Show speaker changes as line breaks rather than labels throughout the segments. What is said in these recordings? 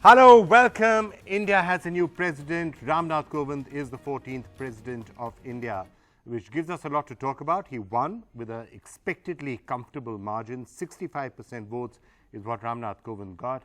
Hello, welcome. India has a new president. Nath Kovind is the 14th president of India, which gives us a lot to talk about. He won with an expectedly comfortable margin. 65% votes is what Nath Kovind got.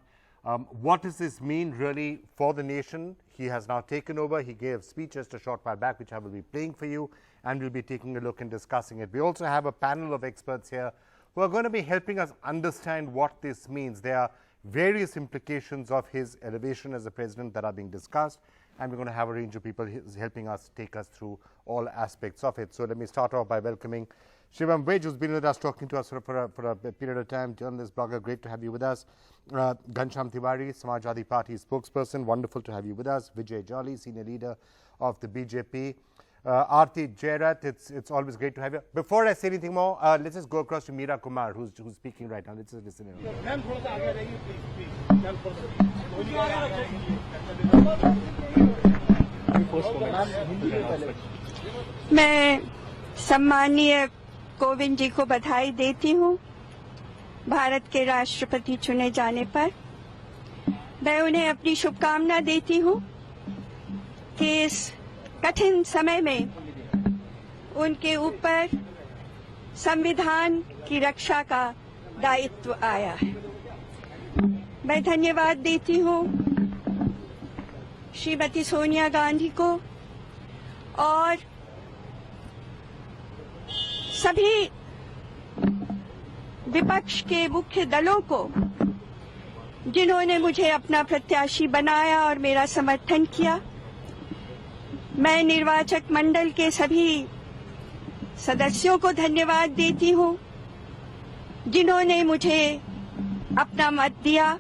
What does this mean really for the nation? He has now taken over. He gave a speech just a short while back, which I will be playing for you, and we'll be taking a look and discussing it. We also have a panel of experts here who are going to be helping us understand what this means. There are various implications of his elevation as a president that are being discussed, and we're going to have a range of people helping us take us through all aspects of it. So let me start off by welcoming Shivam Vej, who's been with us, talking to us for a period of time, journalist, blogger. Great to have you with us. Ghanshyam Tiwari, Samajwadi Party spokesperson. Wonderful to have you with us. Vijay Jolly, senior leader of the BJP. Aarti Jairat, it's always great to have you. Before I say anything more, let's just go across to Meira Kumar, who's speaking right now. Let's just listen in.
मैं सम्मानीय कोविंद जी को बधाई देती हूँ भारत के राष्ट्रपति चुने जाने पर। मैं उन्हें अपनी शुभकामना देती हूँ कि इस कठिन समय में उनके ऊपर संविधान की रक्षा का दायित्व आया है। मैं धन्यवाद देती हूँ श्रीमती सोनिया गांधी को और सभी विपक्ष के मुख्य दलों को जिन्होंने मुझे अपना प्रत्याशी बनाया और मेरा समर्थन किया। मैं निर्वाचक मंडल के सभी सदस्यों को धन्यवाद देती हूँ जिन्होंने मुझे अपना मत दिया।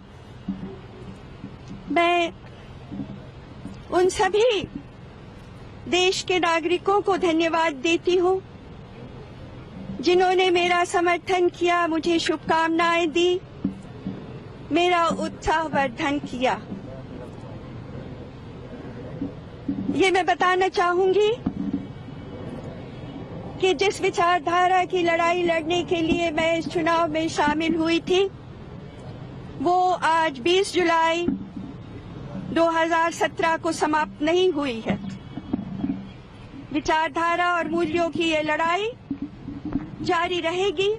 मैं उन सभी देश के नागरिकों को धन्यवाद देती हूँ जिन्होंने मेरा समर्थन किया, मुझे शुभकामनाएं दी, मेरा उत्साहवर्धन किया। ये मैं बताना चाहूंगी कि जिस विचारधारा की लड़ाई लड़ने के लिए मैं इस चुनाव में शामिल हुई थी, वो आज 20 जुलाई 2017 को समाप्त नहीं हुई है। विचारधारा और मूल्यों की ये लड़ाई जारी रहेगी,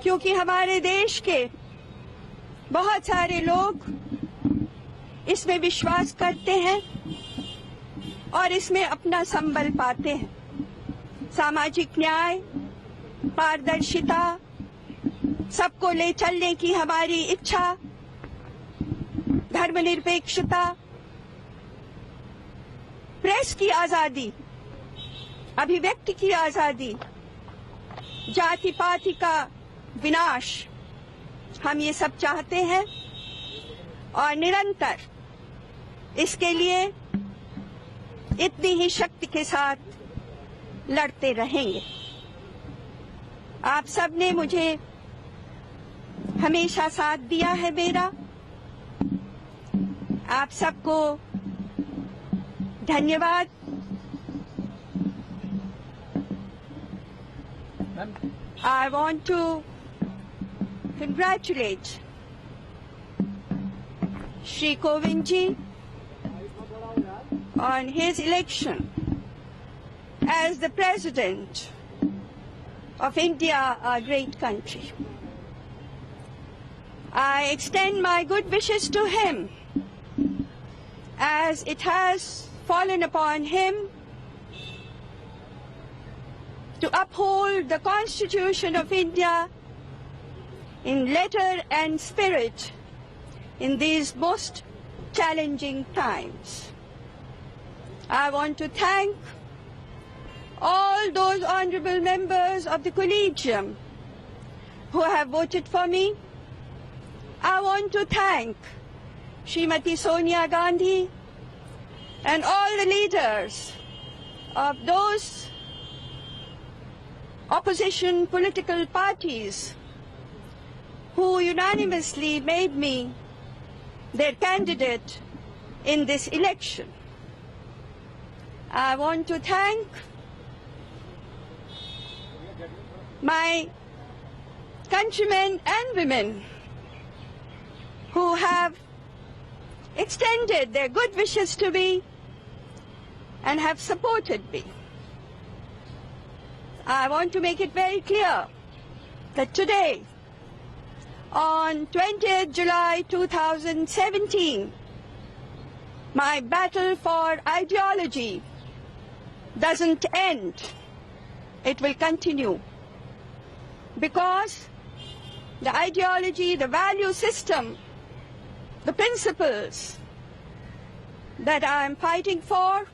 क्योंकि हमारे देश के बहुत सारे लोग इसमें विश्वास करते हैं और इसमें अपना संबल पाते हैं। सामाजिक न्याय, पारदर्शिता, सबको ले चलने की हमारी इच्छा, धर्मनिरपेक्षता, प्रेस की आजादी, अभिव्यक्ति की आजादी, जाति पाति का विनाश, हम ये सब चाहते हैं और निरंतर इसके लिए इतनी ही शक्ति के साथ लड़ते रहेंगे। आप सब ने मुझे हमेशा साथ दिया है मेरा। आप सबको धन्यवाद। I want to congratulate Shri Kovind ji on his election as the President of India, our great country. I extend my good wishes to him, as it has fallen upon him to uphold the Constitution of India in letter and spirit in these most challenging times. I want to thank all those honorable members of the Collegium who have voted for me. I want to thank Srimati Sonia Gandhi and all the leaders of those opposition political parties who unanimously made me their candidate in this election. I want to thank my countrymen and women who have extended their good wishes to me and have supported me. I want to make it very clear that today, on 20th July 2017, my battle for ideology doesn't end. It will continue. Because the ideology, the value system, the principles that I am fighting for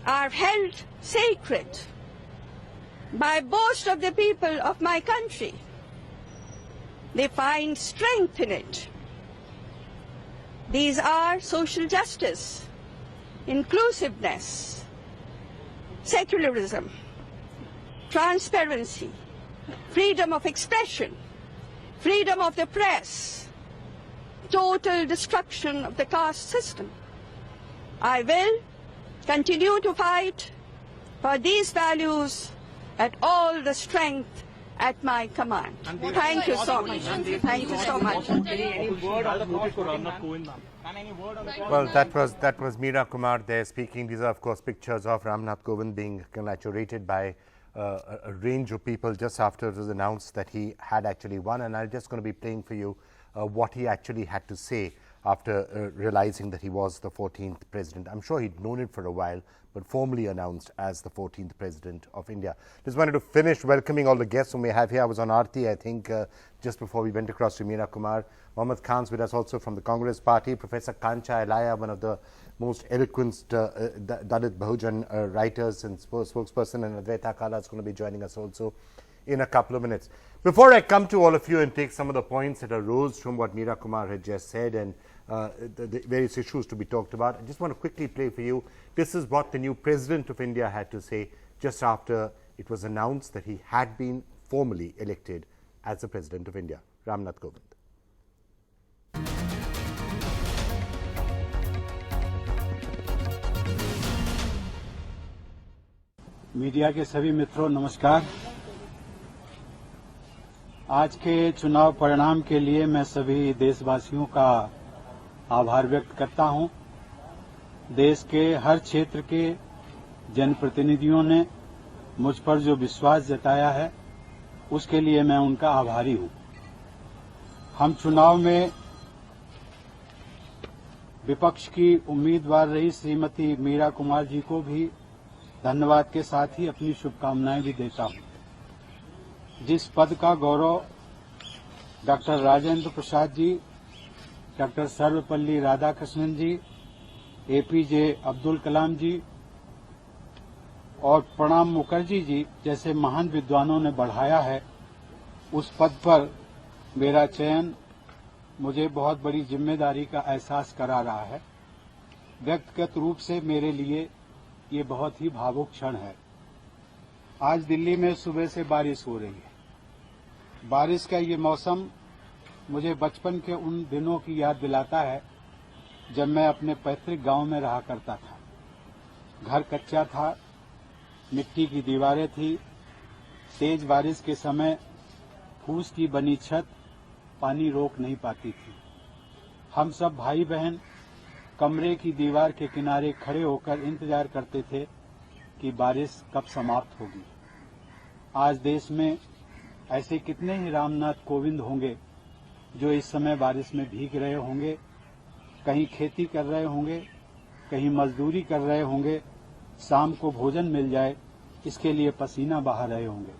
are held sacred by most of the people of my country. They find strength in it. These are social justice, inclusiveness, secularism, transparency, freedom of expression, freedom of the press, total destruction of the caste system. I will continue to fight for these values at all the strength at my command. Thank you so much. Thank you so much.
Well, that was Meira Kumar there speaking. These are, of course, pictures of Nath Kovind being congratulated by a range of people just after it was announced that he had actually won. And I'm just going to be playing for you what he actually had to say after realizing that he was the 14th president. I'm sure he'd known it for a while, but formally announced as the 14th president of India. Just wanted to finish welcoming all the guests whom we have here. I was on Aarti, I think, just before we went across to Meira Kumar. Mohammed Khan's with us also from the Congress Party. Professor Kancha Elaya, one of the most eloquent Dalit Bahujan writers and spokesperson, and Advaita Kala is going to be joining us also in a couple of minutes. Before I come to all of you and take some of the points that arose from what Meira Kumar had just said and the various issues to be talked about, I just want to quickly play for you. This is what the new President of India had to say just after it was announced that he had been formally elected as the President of India. Nath Kovind.
Media के सभी मित्रों नमस्कार। आज के चुनाव परिणाम के लिए मैं सभी देशवासियों का आभार व्यक्त करता हूं। देश के हर क्षेत्र के जनप्रतिनिधियों ने मुझ पर जो विश्वास जताया है उसके लिए मैं उनका आभारी हूं। हम चुनाव में विपक्ष की उम्मीदवार रही श्रीमती मीरा कुमार जी को भी धन्यवाद के साथ ही अपनी शुभकामनाएं भी देता हूं। जिस पद का गौरव डॉक्टर राजेंद्र प्रसाद जी, डॉक्टर सर्वपल्ली राधाकृष्णन जी, एपीजे अब्दुल कलाम जी और प्रणब मुखर्जी जी जैसे महान विद्वानों ने बढ़ाया है, उस पद पर मेरा चयन मुझे बहुत बड़ी जिम्मेदारी का एहसास करा रहा है। व्यक्तिगत रूप से मेरे लिए ये बहुत ही भावुक क्षण है। आज दिल्ली में सुबह से बारिश हो रही है। बारिश का ये मौसम मुझे बचपन के उन दिनों की याद दिलाता है जब मैं अपने पैतृक गांव में रहा करता था। घर कच्चा था, मिट्टी की दीवारें थी। तेज बारिश के समय फूस की बनी छत पानी रोक नहीं पाती थी। हम सब भाई बहन कमरे की दीवार के किनारे खड़े होकर इंतजार करते थे कि बारिश कब समाप्त होगी। आज देश में ऐसे कितने ही रामनाथ कोविंद होंगे जो इस समय बारिश में भीग रहे होंगे, कहीं खेती कर रहे होंगे, कहीं मजदूरी कर रहे होंगे, शाम को भोजन मिल जाए इसके लिए पसीना बहा रहे होंगे।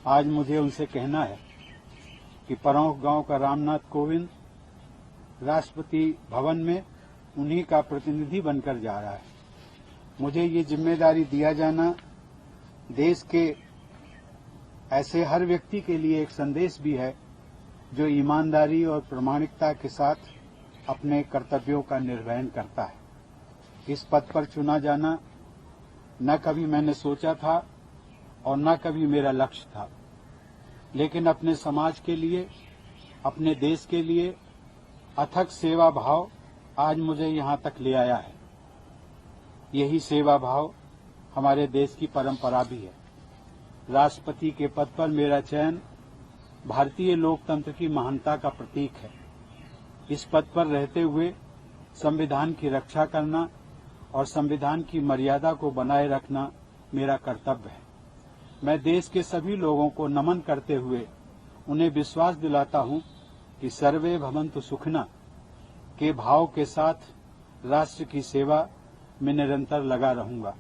आज मुझे उनसे कहना है कि परौख गांव का रामनाथ कोविंद राष्ट्रपति भवन में उन्हीं का प्रतिनिधि बनकर जा रहा है। मुझे ये जिम्मेदारी दिया जाना देश के ऐसे हर व्यक्ति के लिए एक संदेश भी है जो ईमानदारी और प्रामाणिकता के साथ अपने कर्तव्यों का निर्वहन करता है। इस पद पर चुना जाना न कभी मैंने सोचा था और न कभी मेरा लक्ष्य था, लेकिन अपने समाज के लिए, अपने देश के लिए अथक सेवा भाव आज मुझे यहां तक ले आया है। यही सेवा भाव हमारे देश की परंपरा भी है। राष्ट्रपति के पद पर मेरा चयन भारतीय लोकतंत्र की महानता का प्रतीक है। इस पद पर रहते हुए संविधान की रक्षा करना और संविधान की मर्यादा को बनाए रखना मेरा कर्तव्य है। मैं देश के सभी लोगों को नमन करते हुए उन्हें विश्वास दिलाता हूं कि सर्वे भवन्तु सुखिनः के भाव के साथ राष्ट्र की सेवा में निरंतर लगा रहूंगा।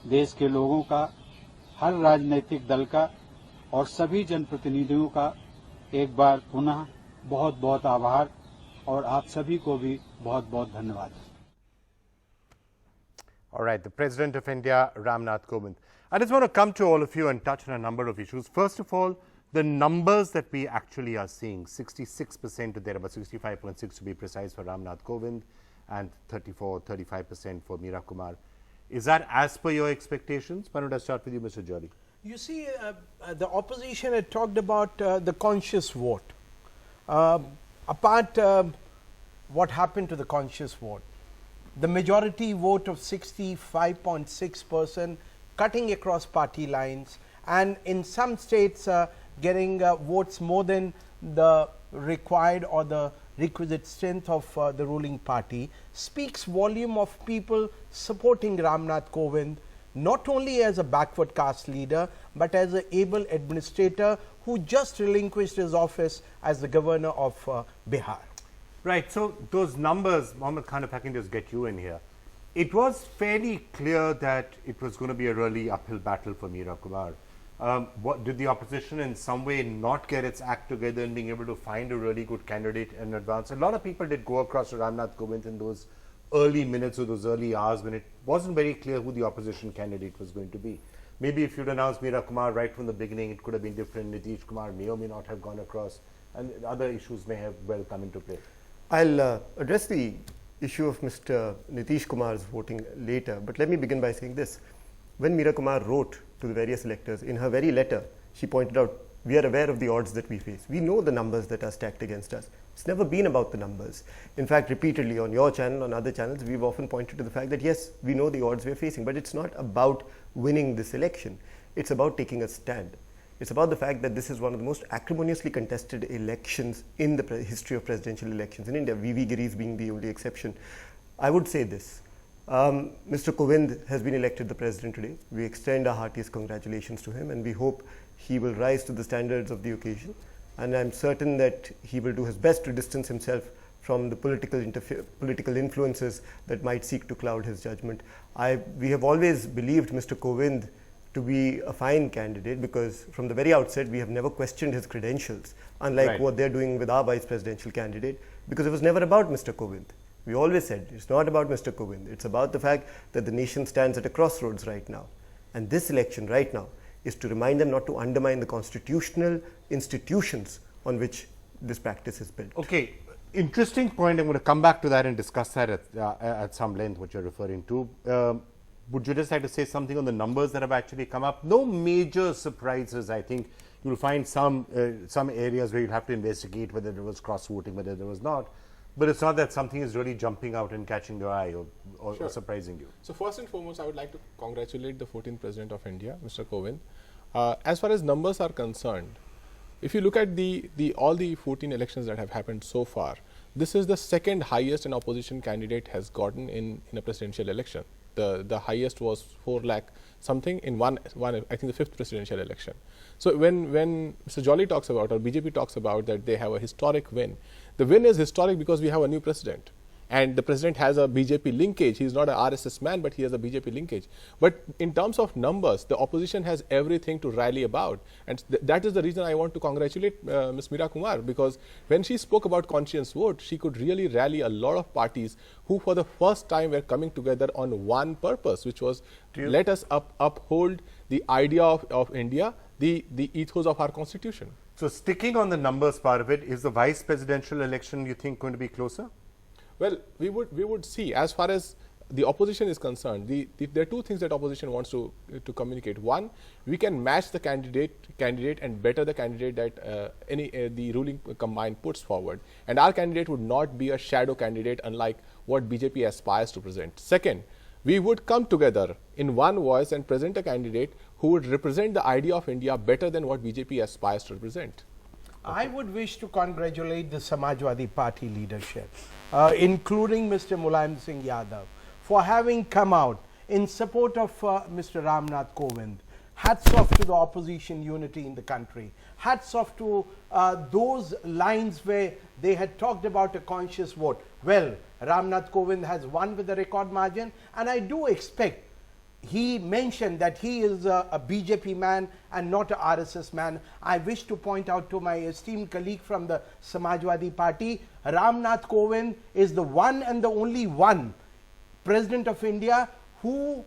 देश के लोगों का, हर राजनीतिक दल का और सभी जनप्रतिनिधियों का एक बार पुनः बहुत बहुत आभार और आप सभी को भी बहुत बहुत धन्यवाद।
All right, the President of India, Nath Kovind. I just want to come to all of you and touch on a number of issues. First of all, the numbers that we actually are seeing, 66% to there, about 65.6 to be precise for Nath Kovind, and 35% for Meira Kumar. Is that as per your expectations? Why don't I start with you, Mr. Jolly?
You see, the opposition had talked about the conscious vote. What happened to the conscious vote? The majority vote of 65.6% cutting across party lines, and in some states getting votes more than the required or the requisite strength of the ruling party, speaks volume of people supporting Nath Kovind, not only as a backward caste leader, but as an able administrator who just relinquished his office as the governor of Bihar.
Right, so those numbers, Mohammed Khan, if I can just get you in here, it was fairly clear that it was going to be a really uphill battle for Meira Kumar. What did the opposition in some way not get its act together in being able to find a really good candidate in advance? A lot of people did go across to Nath Kovind in those early minutes or those early hours when it wasn't very clear who the opposition candidate was going to be. Maybe if you'd announced Meira Kumar right from the beginning, it could have been different. Nitish Kumar may or may not have gone across, and other issues may have well come into play.
I'll address the issue of Mr. Nitish Kumar's voting later, but let me begin by saying this. When Mira Kumar wrote to the various electors, in her very letter, she pointed out, we are aware of the odds that we face. We know the numbers that are stacked against us. It's never been about the numbers. In fact, repeatedly on your channel, on other channels, we've often pointed to the fact that yes, we know the odds we're facing, but it's not about winning this election. It's about taking a stand. It's about the fact that this is one of the most acrimoniously contested elections in the history of presidential elections in India, V.V. Giri's being the only exception. I would say this. Mr. Kovind has been elected the president today. We extend our heartiest congratulations to him, and we hope he will rise to the standards of the occasion. And I'm certain that he will do his best to distance himself from the political influences that might seek to cloud his judgment. We have always believed Mr. Kovind to be a fine candidate because from the very outset we have never questioned his credentials, unlike what they're doing with our vice presidential candidate, because it was never about Mr. Kovind. We always said it's not about Mr. Kovind. It's about the fact that the nation stands at a crossroads right now. And this election right now is to remind them not to undermine the constitutional institutions on which this practice is built.
Okay, interesting point. I'm going to come back to that and discuss that at some length, what you're referring to. Would you just like to say something on the numbers that have actually come up? No major surprises, I think. You'll find some areas where you'll have to investigate whether there was cross-voting, whether there was not. But it's not that something is really jumping out and catching your eye or surprising you.
So first and foremost, I would like to congratulate the 14th President of India, Mr. Kovind. As far as numbers are concerned, if you look at all the 14 elections that have happened so far, this is the second highest an opposition candidate has gotten in a presidential election. The highest was 4 lakh something in one I think the 5th presidential election. So when Mr. Jolly talks about, or BJP talks about that they have a historic win, the win is historic because we have a new president. And the president has a BJP linkage. He's not an RSS man, but he has a BJP linkage. But in terms of numbers, the opposition has everything to rally about. And that is the reason I want to congratulate Ms. Meira Kumar, because when she spoke about conscience vote, she could really rally a lot of parties who for the first time were coming together on one purpose, which was let us uphold the idea of India, the ethos of our constitution.
So sticking on the numbers part of it, is the vice presidential election, you think, going to be closer?
Well, we would see. As far as the opposition is concerned, there are two things that opposition wants to communicate. One, we can match the candidate and better the candidate that the ruling combine puts forward. And our candidate would not be a shadow candidate, unlike what BJP aspires to present. Second, we would come together in one voice and present a candidate who would represent the idea of India better than what BJP aspires to represent.
I would wish to congratulate the Samajwadi Party leadership, including Mr. Mulayam Singh Yadav, for having come out in support of Mr. Nath Kovind. Hats off to the opposition unity in the country. Hats off to those lines where they had talked about a conscious vote. Well, Nath Kovind has won with a record margin, and I do expect, he mentioned that he is a BJP man and not a RSS man. I wish to point out to my esteemed colleague from the Samajwadi Party, Nath Kovind is the one and the only one President of India who,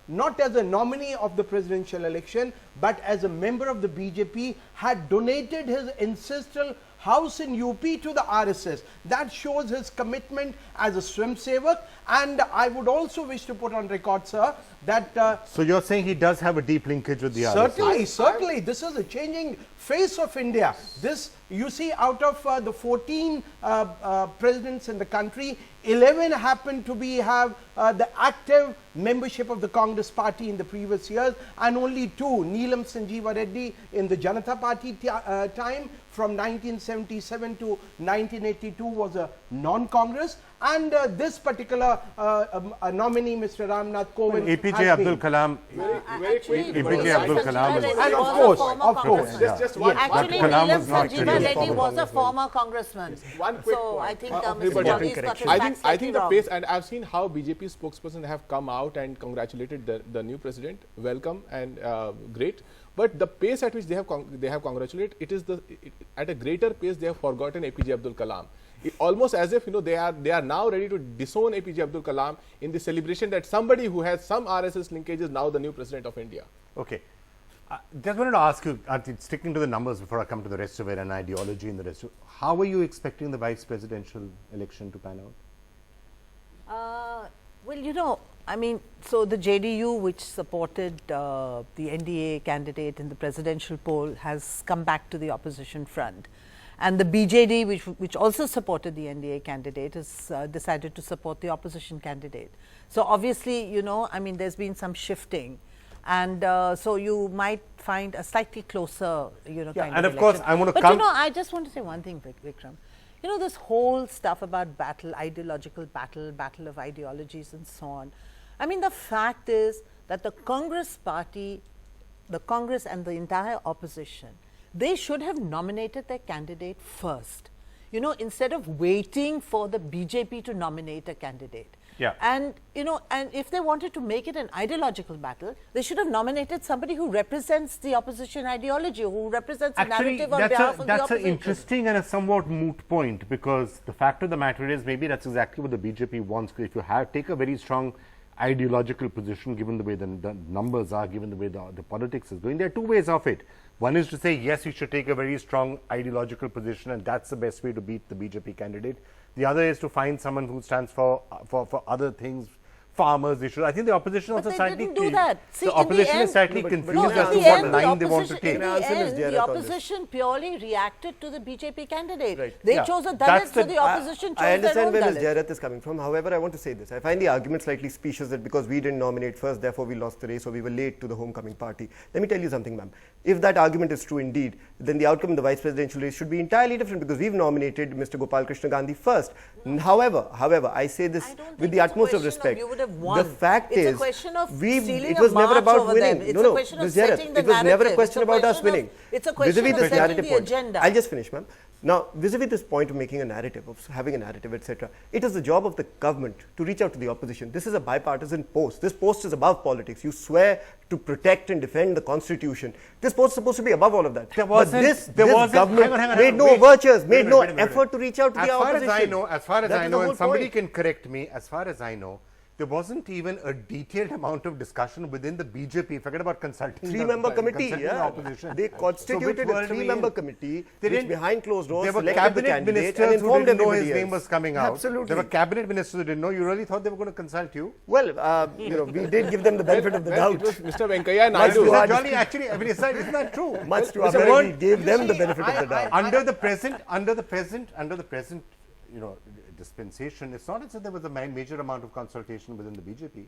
not as a nominee of the presidential election, but as a member of the BJP, had donated his ancestral house in UP to the RSS. That shows his commitment as a swim saver. And I would also wish to put on record, sir, that
so you're saying he does have a deep linkage with the
certainly,
RSS?
certainly. This is a changing face of India. This, you see, out of the 14 presidents in the country, 11 happen to have the active membership of the Congress party in the previous years, and only 2, Neelam Sanjeeva Reddy in the Janata Party time from 1977 to 1982 was a non-Congress, and this particular nominee, Mr. Nath Kovind,
APJ Abdul Kalam, APJ Abdul Kalam,
and of course,
Just one.
Actually,
Kalam
Neelam
was not
Sanjeeva
really a
Reddy
former
was a
congressman.
former congressman.
One quick
So
point.
I think Mr.
Everybody
Modi's got his
I
facts
think the
wrong.
pace, and I've seen how BJP spokesperson have come out and congratulated the new president. Welcome and great. But the pace at which they have congratulated, at a greater pace they have forgotten APJ Abdul Kalam. Almost as if they are now ready to disown APJ Abdul Kalam in the celebration that somebody who has some RSS linkage is now the new president of India.
Okay. Just wanted to ask you, sticking to the numbers before I come to the rest of it and ideology and the rest of it, how are you expecting the vice presidential election to pan out?
Well, I mean, so the JDU, which supported the NDA candidate in the presidential poll, has come back to the opposition front. And the BJD, which also supported the NDA candidate, has decided to support the opposition candidate. So obviously, I mean, there's been some shifting. And so you might find a slightly closer, kind of
and of course,
election.
I want to
But
come.
I just want to say one thing, Vikram. This whole stuff about battle, ideological battle of ideologies and so on. I mean, the fact is that the Congress party, the Congress and the entire opposition, they should have nominated their candidate first, instead of waiting for the BJP to nominate a candidate.
Yeah.
And, and if they wanted to make it an ideological battle, they should have nominated somebody who represents the opposition ideology, who represents the narrative on behalf of the opposition.
That's an interesting and a somewhat moot point, because the fact of the matter is maybe that's exactly what the BJP wants. If you take a very strong ideological position, given the way the numbers are, given the way the politics is going, there are two ways of it. One is to say, yes, you should take a very strong ideological position, and that's the best way to beat the BJP candidate. The other is to find someone who stands for other things, farmers issues. I think the opposition
But
also
they
slightly
didn't do that. See,
the
in the
opposition is
end-
slightly
No, but-
confused
No,
as
in
to
the
what
end,
line they want to
In
take.
Can I answer Ms.
the
Jairat on this?
opposition purely reacted to the BJP candidate.
Right.
They
Yeah.
chose a
That's
Dalit, so
the-
the opposition chose
I understand
their
where
own
Ms.
Dalit.
Jairat is coming from. However, I want to say this. I find the argument slightly specious that because we didn't nominate first, therefore we lost the race, or we were late to the homecoming party. Let me tell you something, ma'am. If that argument is true indeed, then the outcome in the vice presidential race should be entirely different, because we've nominated Mr. Gopal Krishna Gandhi first. However, I say this
I don't think
with the
it's a
utmost of
question
respect.
you would have won.
The fact
It's a
is,
question of
it
stealing
was
a
never
march
about
over
winning.
them. It's
No,
a question of
Ms. Jairat,
setting the
it was never a
narrative.
question
It's a
about us
question of-
winning.
it's a question
Vis-a-vis
of
this
setting
narrative
the
point.
agenda.
I'll just finish, ma'am. Now, vis-a-vis this point of making a narrative, of having a narrative, etc., it is the job of the government to reach out to the opposition. This is a bipartisan post. This post is above politics. You swear to protect and defend the Constitution. This post is supposed to be above all of that.
There wasn't-
But this
wasn't-
government
hang on,
made no
wait.
overtures,
Wait
made
a
no
minute, wait a minute.
effort to reach out to the opposition.
As far as
That
I
is
know,
the
and
whole
somebody
point.
can correct me, as far as I know, there wasn't even a detailed amount of discussion within the BJP. Forget about consulting.
Three-member committee,
consulting the
yeah.
opposition.
They
So
constituted
which
a
world are we
three-member
in?
committee,
They
which
didn't-
behind closed doors
There were
selected the
cabinet
candidate and
ministers who
informed
didn't know
everybody
his name
else.
was coming out.
Absolutely.
There were cabinet ministers who didn't know. You really thought they were going to consult you?
Well, we did give them the benefit of the
Well,
doubt.
it was Mr. Venkaiah
Much
Naidu.
to our
Jolly, actually, I mean, isn't that true?
Much to our
Mr.
credit, we
Word,
gave
you
them the
see,
benefit of the doubt.
under the present, dispensation, it's not as if there was a major amount of consultation within the BJP.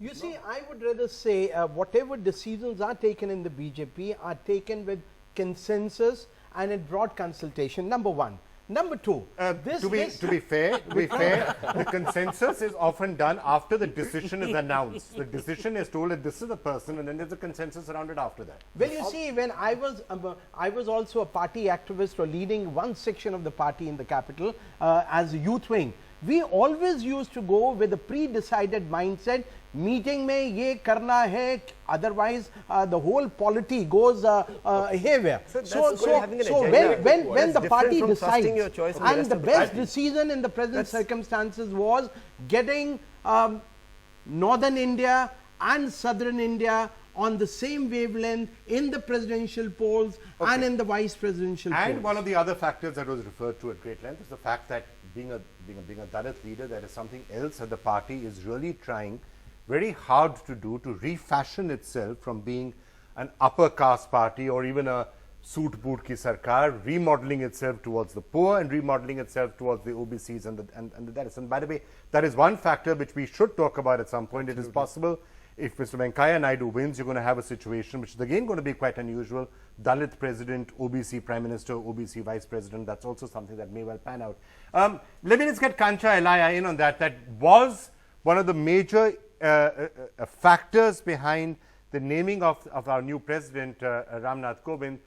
You see, I would rather say whatever decisions are taken in the BJP are taken with consensus and it brought consultation, number one. Number two,
to be fair, the consensus is often done after the decision is announced. The decision is told that this is the person, and then there's a consensus around it after that.
Well, you see, when I was also a party activist or leading one section of the party in the capital as a youth wing, we always used to go with a pre-decided mindset. Meeting mein ye karna hai, otherwise the whole polity goes haywire. So when the party decides, and the best decision in the present circumstances was getting northern India and southern India on the same wavelength in the presidential polls and in the vice presidential polls.
And one of the other factors that was referred to at great length is the fact that being a Dalit leader, there is something else that the party is really trying very hard to do to refashion itself from being an upper caste party or even a suit boot ki sarkar, remodeling itself towards the poor and remodeling itself towards the OBCs and the Dalits. And by the way, that is one factor which we should talk about at some point. Absolutely. It is possible if Mr. Venkaiah Naidu wins, you're going to have a situation which is again going to be quite unusual. Dalit president, OBC prime minister, OBC vice president. That's also something that may well pan out. Let me just get Kancha Elaya in on that. That was one of the major factors behind the naming of our new president, Nath Kovind.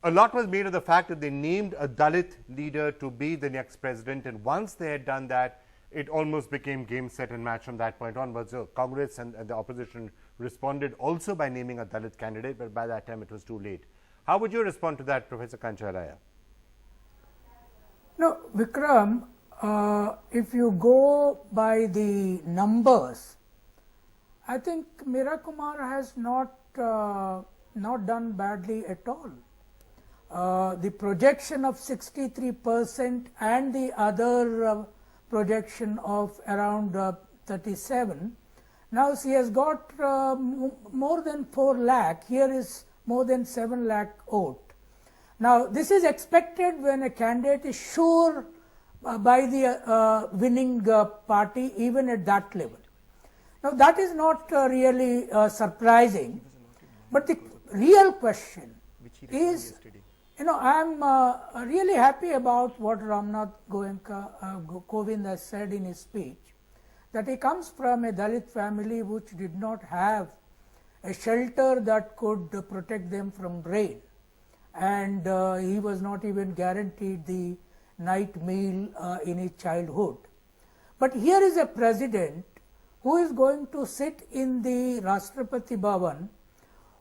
A lot was made of the fact that they named a Dalit leader to be the next president, and once they had done that, it almost became game, set and match from that point onwards. So Congress and the opposition responded also by naming a Dalit candidate, but by that time it was too late. How would you respond to that, Professor Kancha Elaya?
No, Vikram, if you go by the numbers, I think Mira Kumar has not done badly at all. The projection of 63% and the other projection of around 37. Now she has got more than 4 lakh. Here is more than 7 lakh vote. Now this is expected when a candidate is sure by the winning party, even at that level. Now that is not really surprising, but the real question is, I am really happy about what Ramnath Kovind has said in his speech, that he comes from a Dalit family which did not have a shelter that could protect them from rain, and he was not even guaranteed the night meal in his childhood. But here is a president who is going to sit in the Rashtrapati Bhavan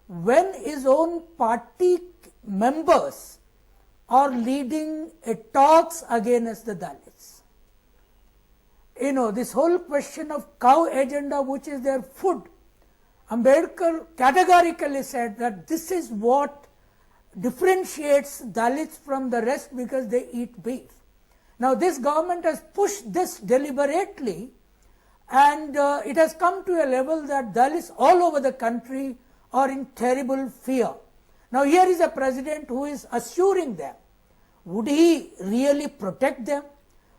when his own party members are leading a talks against the Dalits. This whole question of cow agenda, which is their food, Ambedkar categorically said that this is what differentiates Dalits from the rest because they eat beef. Now this government has pushed this deliberately, and it has come to a level that Dalits all over the country are in terrible fear. Now here is a president who is assuring them. Would he really protect them?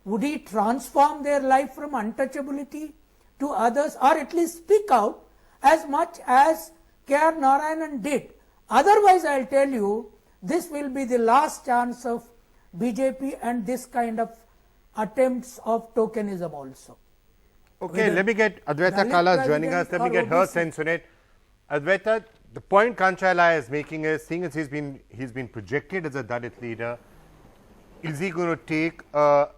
Would he transform their life from untouchability to others, or at least speak out as much as K.R. Narayanan did? Otherwise, I will tell you, this will be the last chance of BJP and this kind of attempts of tokenism also.
Okay, let me get Advaita Kala joining us. Let me get her sense on it. Advaita, the point Kancha Elaya is making is, seeing as he's been projected as a Dalit leader, is he going to take a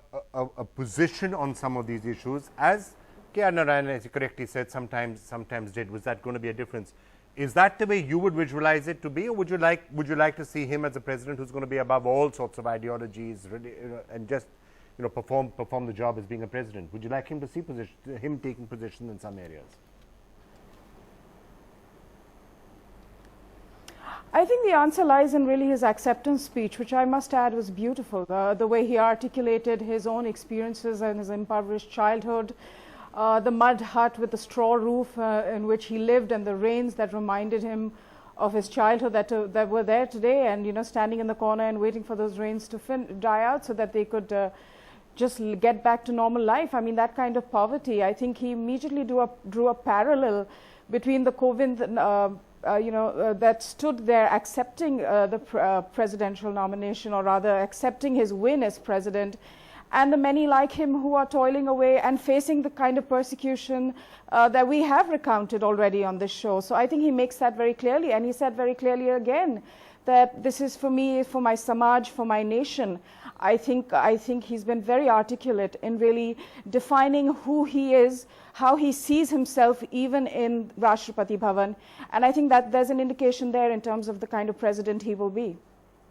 position on some of these issues? As K.R. Narayanan, as you correctly said, sometimes did. Was that going to be a difference? Is that the way you would visualize it to be, or would you like to see him as a president who's going to be above all sorts of ideologies, really, and just perform the job as being a president? Would you like him to see him taking position in some areas?
I think the answer lies in really his acceptance speech, which I must add was beautiful. The way he articulated his own experiences and his impoverished childhood, the mud hut with the straw roof in which he lived, and the rains that reminded him of his childhood that were there today, and standing in the corner and waiting for those rains to die out so that they could just get back to normal life. I mean, that kind of poverty. I think he immediately drew a parallel between the Kovind that stood there accepting the presidential nomination, or rather accepting his win as president, and the many like him who are toiling away and facing the kind of persecution that we have recounted already on this show. So I think he makes that very clearly, and he said very clearly again that this is for me, for my Samaj, for my nation. I think he's been very articulate in really defining who he is, how he sees himself even in Rashtrapati Bhavan, and I think that there's an indication there in terms of the kind of president he will be.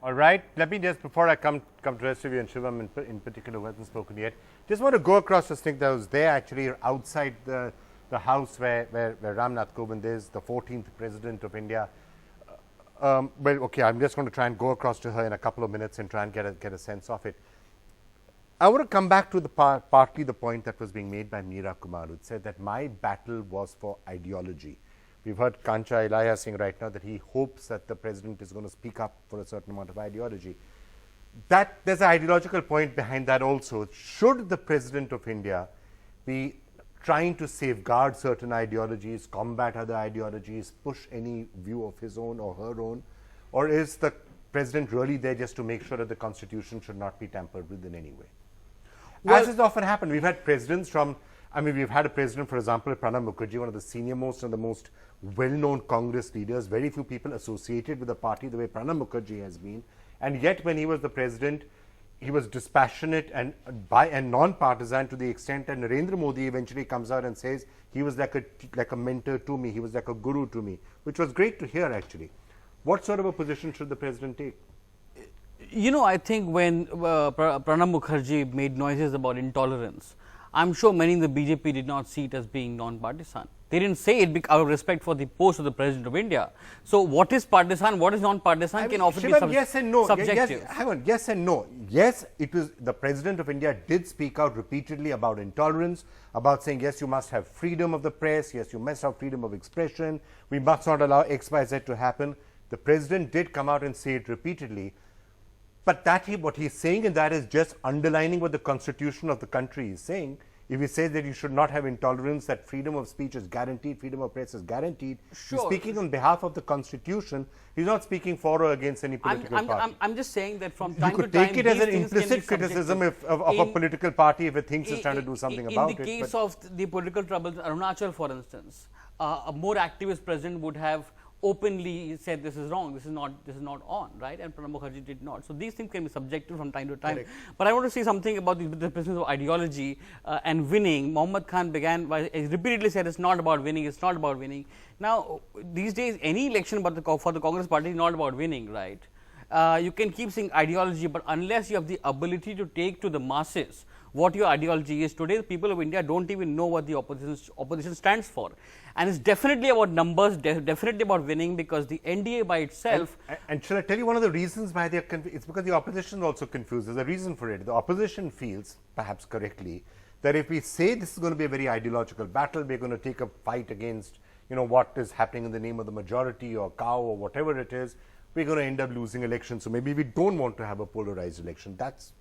All right, let me just, before I come to the rest of you and Shivam in particular who hasn't spoken yet, just want to go across this thing that was there actually outside the house where Nath Kovind is, the 14th president of India. Well, okay, I'm just going to try and go across to her in a couple of minutes and try and get a sense of it. I want to come back to the partly the point that was being made by Meira Kumar, who said that my battle was for ideology. We've heard Kancha Ilaya saying right now that he hopes that the president is going to speak up for a certain amount of ideology. There's an ideological point behind that also. Should the president of India be trying to safeguard certain ideologies, combat other ideologies, push any view of his own or her own, or is the president really there just to make sure that the constitution should not be tampered with in any way? Well, as has often happened, we've had presidents from, we've had a president, for example, Pranab Mukherjee, one of the senior most and the most well-known Congress leaders, very few people associated with the party the way Pranab Mukherjee has been, and yet when he was the president, he was dispassionate and non-partisan to the extent that Narendra Modi eventually comes out and says he was like a mentor to me, he was like a guru to me, which was great to hear actually. What sort of a position should the president take?
I think when Pranab Mukherjee made noises about intolerance, I'm sure many in the BJP did not see it as being non-partisan. They didn't say it out of respect for the post of the President of India. So, what is partisan, what is non-partisan can often be
yes and no.
subjective.
Yes, hang on, yes and no. Yes, it was the President of India did speak out repeatedly about intolerance, about saying, yes, you must have freedom of the press, yes, you must have freedom of expression, we must not allow X, Y, Z to happen. The President did come out and say it repeatedly. But what he's saying in that is just underlining what the constitution of the country is saying. If he says that you should not have intolerance, that freedom of speech is guaranteed, freedom of press is guaranteed, he's speaking on behalf of the constitution. He's not speaking for or against any political party.
I'm just saying that from time to time,
you could take it as an implicit criticism of a political party if it thinks it's trying to do something about it.
In the case of the political troubles, Arunachal, for instance, a more activist president would have openly said this is wrong, this is not on, right? And Pranab Mukherjee did not. So these things can be subjective from time to time. Correct. But I want to say something about the business of ideology and winning. Mohammad Khan repeatedly said it's not about winning, it's not about winning. Now, these days, any election for the Congress party is not about winning, right? You can keep saying ideology, but unless you have the ability to take to the masses what your ideology is, today the people of India don't even know what the opposition stands for. And it's definitely about numbers, definitely about winning, because the NDA by itself.
And shall I tell you one of the reasons why they're confused? It's because the opposition is also confused. There's a reason for it. The opposition feels, perhaps correctly, that if we say this is going to be a very ideological battle, we're going to take a fight against, what is happening in the name of the majority or cow or whatever it is, we're going to end up losing elections. So maybe we don't want to have a polarized election. That's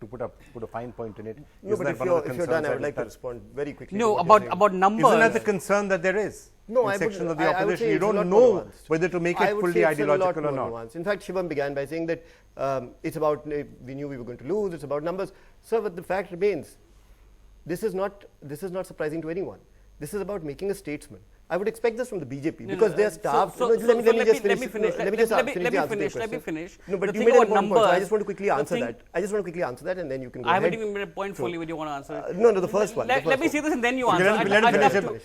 to put a fine point in it.
No, but if you're done, I would like to respond very quickly.
No, about numbers.
Isn't that the concern that there is?
No,
in section of the opposition, you don't know whether to make it fully ideological or not.
In fact, Shivam began by saying that it's about, we knew we were going to lose, it's about numbers. Sir, but the fact remains, this is not surprising to anyone. This is about making a statement. I would expect this from the BJP because they are staffed.
Let me finish.
No, but you made a point, so I just want to quickly answer that. And then you can go ahead.
I haven't even made a point fully when you want to answer.
No, the first one.
Let me see this and then you answer.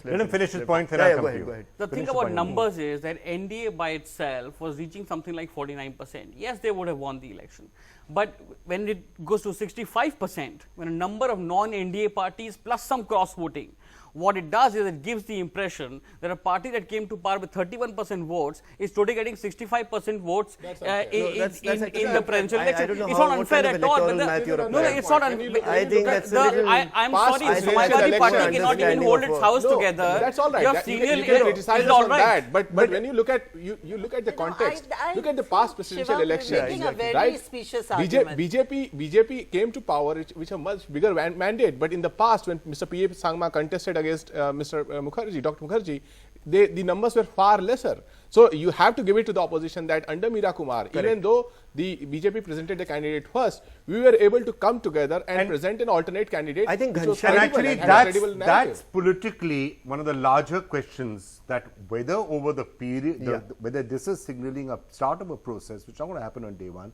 Let him finish his point, then I'll come to you.
The thing about numbers is that NDA by itself was reaching something like 49%. Yes, they would have won the election. But when it goes to 65%, when a number of non-NDA parties plus some cross-voting, what it does is it gives the impression that a party that came to power with 31% votes is today getting 65% votes in the presidential election. It's not unfair at all. No, it's not unfair.
I think that's
I'm sorry, Samajwadi Party cannot even hold its house together.
That's all right.
Your
senior leader criticize us on that. But when you look at the context, look at the past presidential election. Right? BJP came to power which a much bigger mandate. But in the past, when Mr. P.A. Sangma contested against Dr. Mukherjee, the numbers were far lesser. So you have to give it to the opposition that under Meira Kumar, even though the BJP presented the candidate first, we were able to come together and present an alternate candidate.
I think
And actually, that's politically one of the larger questions, that whether over the period, whether this is signaling a start of a process, which is not going to happen on day one,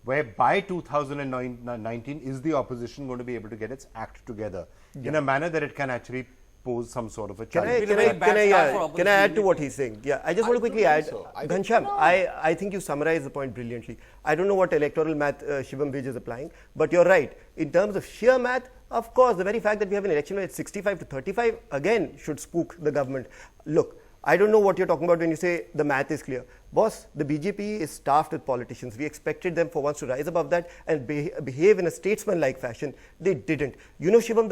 where by 2019 is the opposition going to be able to get its act together in a manner that it can actually pose some sort of a challenge.
Can I add to what he's saying? Yeah, I just want to quickly add. Ghanshyam, I think you summarized the point brilliantly. I don't know what electoral math Shivam Bij is applying, but you're right. In terms of sheer math, of course, the very fact that we have an election where it's 65 to 35, again, should spook the government. Look, I don't know what you're talking about when you say the math is clear. Boss, the BJP is staffed with politicians. We expected them for once to rise above that and behave in a statesman-like fashion. They didn't. You know, Shivam,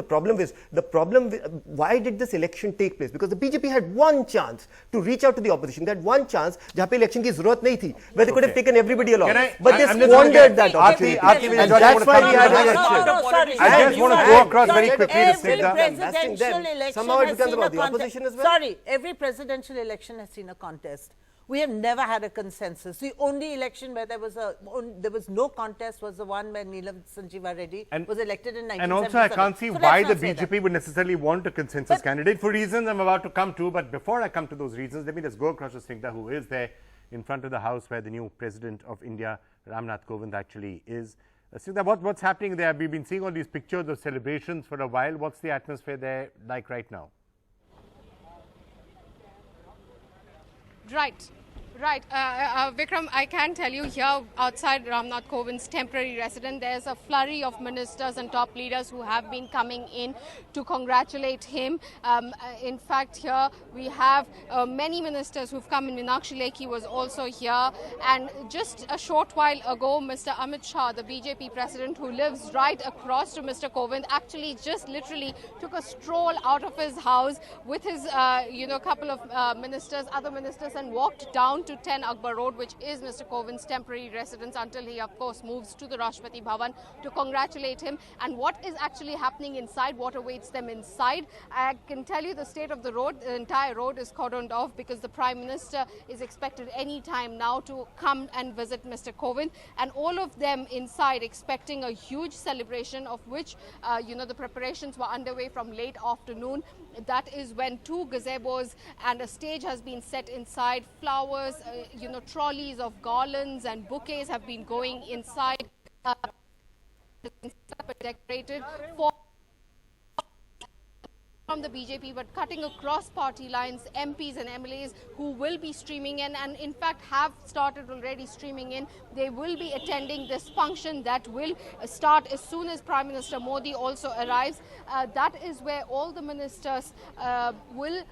why did this election take place? Because the BJP had one chance to reach out to the opposition. They had one chance where election ki zarurat nahi thi, where they could have taken everybody along. But they squandered that opportunity. And that's why we had an election.
I just want to go across very quickly to say
that
somehow it becomes about the opposition as well.
Sorry, every presidential election has seen a contest. We have never had a consensus. The only election where there was no contest was the one where Neelam Sanjeeva Reddy was elected in 1977.
And also, I can't see why the BJP would necessarily want a consensus candidate for reasons I'm about to come to. But before I come to those reasons, let me just go across to Snigdha, who is there in front of the house where the new President of India, Nath Kovind, actually is. Snigdha, what's happening there? We've been seeing all these pictures of celebrations for a while. What's the atmosphere there like right now?
Right. Vikram, I can tell you here outside Nath Kovind's temporary residence, there's a flurry of ministers and top leaders who have been coming in to congratulate him. In fact, here we have many ministers who've come in. Meenakshi Lekhi was also here. And just a short while ago, Mr. Amit Shah, the BJP president who lives right across to Mr. Kovind, actually just literally took a stroll out of his house with his, couple of other ministers, and walked down to 10 Akbar Road, which is Mr. Kovind's temporary residence, until he, of course, moves to the Rashtrapati Bhavan to congratulate him. And what is actually happening inside, what awaits them inside, I can tell you the state of the road. The entire road is cordoned off because the Prime Minister is expected any time now to come and visit Mr. Kovind, and all of them inside expecting a huge celebration, of which, the preparations were underway from late afternoon. That is when 2 gazebos and a stage has been set inside. Flowers, trolleys of garlands and bouquets have been going inside. Decorated for from the BJP, but cutting across party lines, MPs and MLAs who will be streaming in, and in fact have started already streaming in. They will be attending this function that will start as soon as Prime Minister Modi also arrives. That is where all the ministers will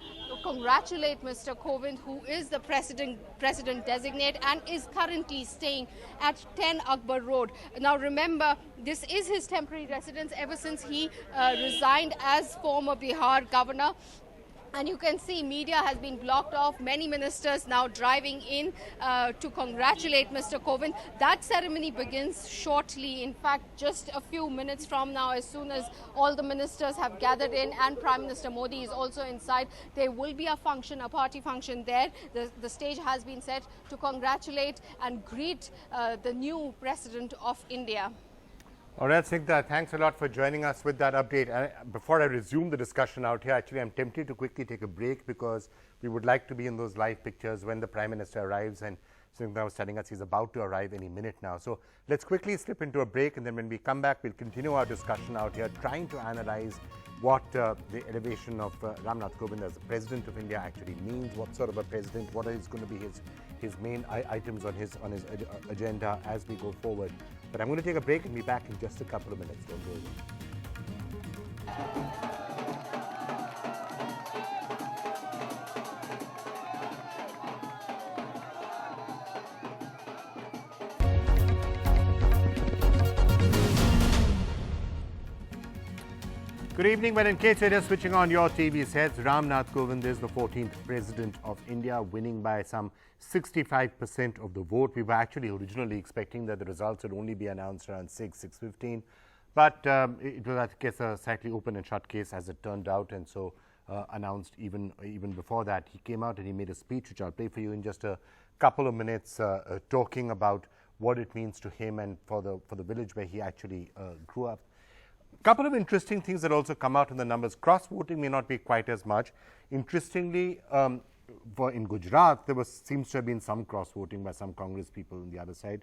congratulate Mr. Kovind, who is the president designate and is currently staying at 10 Akbar Road. Now remember, this is his temporary residence ever since he resigned as former Bihar governor. And you can see media has been blocked off. Many ministers now driving in to congratulate Mr. Kovind. That ceremony begins shortly. In fact, just a few minutes from now, as soon as all the ministers have gathered in and Prime Minister Modi is also inside, there will be a function, a party function there. The stage has been set to congratulate and greet the new President of India.
All right, Snigdha, thanks a lot for joining us with that update. Before I resume the discussion out here, actually, I'm tempted to quickly take a break because we would like to be in those live pictures when the Prime Minister arrives, and Snigdha was telling us he's about to arrive any minute now. So let's quickly slip into a break, and then when we come back, we'll continue our discussion out here, trying to analyze what the elevation of Nath Kovind as the President of India actually means, what sort of a president, what is going to be his main items on his agenda as we go forward. But I'm going to take a break and be back in just a couple of minutes. Don't go away. Good evening, but in case you're just switching on your TV sets, Nath Kovind is the 14th President of India, winning by some 65% of the vote. We were actually originally expecting that the results would only be announced around 6:15, but it was, I guess, a slightly open and shut case as it turned out, and so announced even before that. He came out and he made a speech, which I'll play for you in just a couple of minutes, talking about what it means to him and for the village where he actually grew up. A couple of interesting things that also come out in the numbers. Cross-voting may not be quite as much. Interestingly, in Gujarat, there seems to have been some cross-voting by some Congress people on the other side,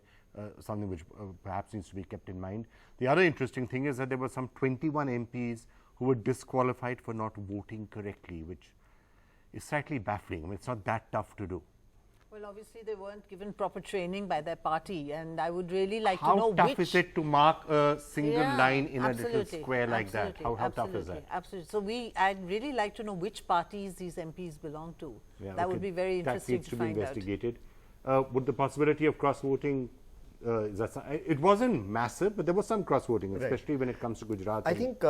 something which perhaps needs to be kept in mind. The other interesting thing is that there were some 21 MPs who were disqualified for not voting correctly, which is slightly baffling. I mean, it's not that tough to do.
Well, obviously they weren't given proper training by their party, and I would really like to know
How tough is it to mark a single line in a little square like that? How tough is that?
Absolutely. So I'd really like to know which parties these MPs belong to. Yeah, that would be very interesting to find out.
That needs to be investigated. Would the possibility of cross-voting, it wasn't massive, but there was some cross-voting, especially when it comes to Gujarat.
I think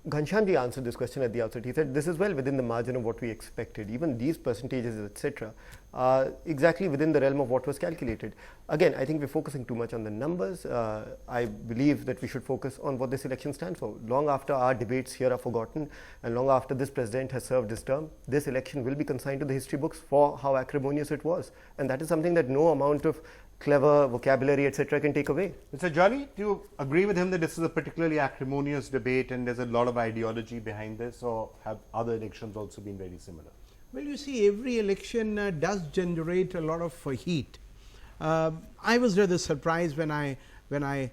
Ghanshyamji answered this question at the outset. He said this is well within the margin of what we expected. Even these percentages, etc., are exactly within the realm of what was calculated. Again, I think we're focusing too much on the numbers. I believe that we should focus on what this election stands for. Long after our debates here are forgotten and long after this president has served his term, this election will be consigned to the history books for how acrimonious it was. And that is something that no amount of clever vocabulary, etc., can take away.
Mr. Jolly, do you agree with him that this is a particularly acrimonious debate and there's a lot of ideology behind this, or have other elections also been very similar?
Well, you see, every election does generate a lot of heat. I was rather surprised when I